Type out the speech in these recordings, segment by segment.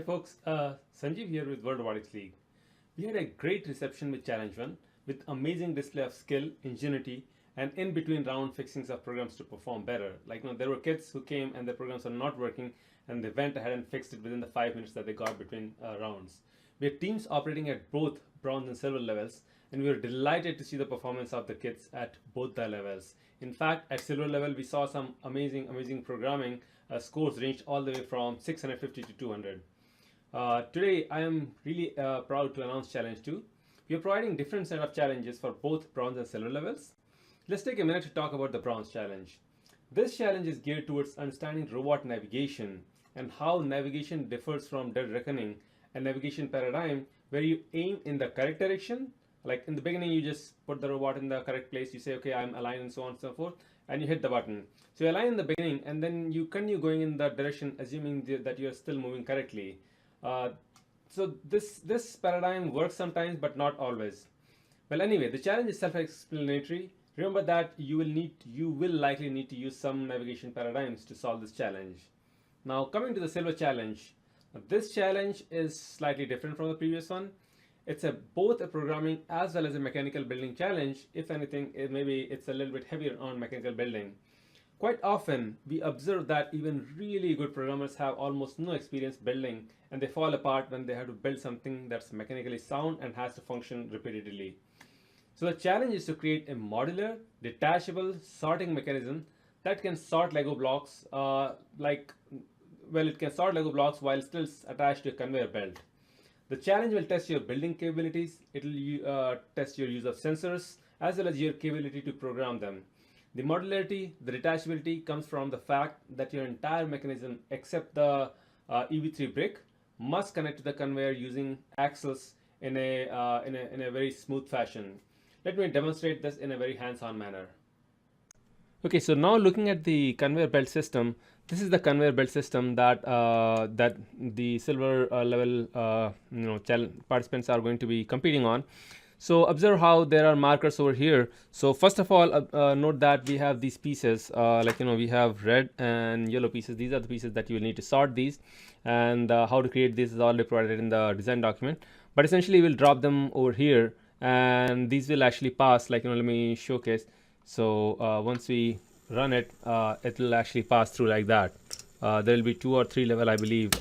folks, Sanjeev here with World Robotics League. We had a great reception with Challenge 1 with amazing display of skill, ingenuity, and in between round fixings of programs to perform better. There were kids who came and their programs were not working and they went ahead and fixed it within the 5 minutes that they got between rounds. We had teams operating at both bronze and silver levels, and we were delighted to see the performance of the kids at both the levels. In fact, at silver level, we saw some amazing programming. Scores ranged all the way from 650 to 200. Today, I am really proud to announce Challenge 2. We are providing different set of challenges for both bronze and silver levels. Let's take a minute to talk about the bronze challenge. This challenge is geared towards understanding robot navigation and how navigation differs from dead reckoning, a navigation paradigm where you aim in the correct direction. Like in the beginning, you just put the robot in the correct place. You say, okay, I'm aligned and so on and so forth, and you hit the button. So you align in the beginning, and then you continue going in that direction, assuming that you're still moving correctly. So this paradigm works sometimes, but not always. Well, anyway, the challenge is self-explanatory. Remember that you will likely need to use some navigation paradigms to solve this challenge. Now, coming to the silver challenge. This challenge is slightly different from the previous one. It's both a programming as well as a mechanical building challenge. If anything, maybe it's a little bit heavier on mechanical building. Quite often, we observe that even really good programmers have almost no experience building, and they fall apart when they have to build something that's mechanically sound and has to function repeatedly. So the challenge is to create a modular, detachable sorting mechanism that can sort Lego blocks it can sort Lego blocks while still attached to a conveyor belt. The challenge will test your building capabilities. It will test your use of sensors as well as your capability to program them. The modularity, the detachability comes from the fact that your entire mechanism except the EV3 brick must connect to the conveyor using axles in a very smooth fashion. Let me demonstrate this in a very hands-on manner. Okay, so now looking at the conveyor belt system, this is the conveyor belt system that the silver level participants are going to be competing on. So observe how there are markers over here. So first of all, note that we have these pieces, we have red and yellow pieces. These are the pieces that you will need to sort these, and how to create this is already provided in the design document. But essentially, we'll drop them over here, and these will actually pass. Let me showcase. So once we run it, it will actually pass through like that. There will be 2 or 3 level, I believe.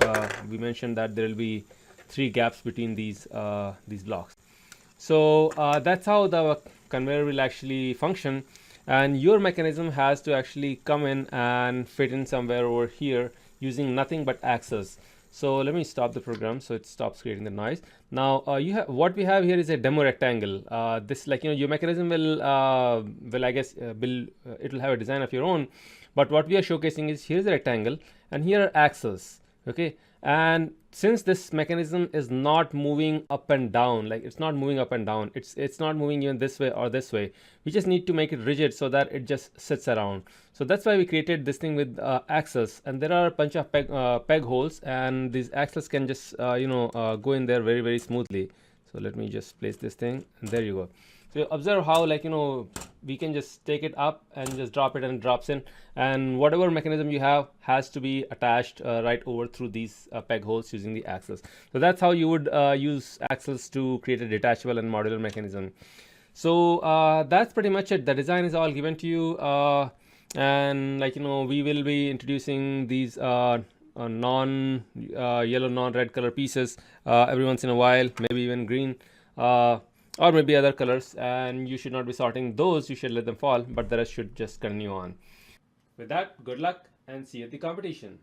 We mentioned that there will be 3 gaps between these blocks. So that's how the conveyor will actually function, and your mechanism has to actually come in and fit in somewhere over here using nothing but axes. So let me stop the program so it stops creating the noise. Now what we have here is a demo rectangle. This your mechanism will I guess it will have a design of your own, but what we are showcasing is here's a rectangle and here are axes. Okay, and since this mechanism is not moving up and down, it's not moving up and down, it's not moving even this way or this way, we just need to make it rigid so that it just sits around. So that's why we created this thing with axes, and there are a bunch of peg holes, and these axes can just go in there very smoothly. So let me just place this thing, and there you go. So observe how we can just take it up and just drop it, and it drops in, and whatever mechanism you have has to be attached right over through these peg holes using the axles. So that's how you would use axles to create a detachable and modular mechanism. So that's pretty much it. The design is all given to you, and we will be introducing these non yellow, non-red color pieces every once in a while, maybe even green. Or maybe other colors, and you should not be sorting those. You should let them fall, but the rest should just continue on. With that, good luck and see you at the competition.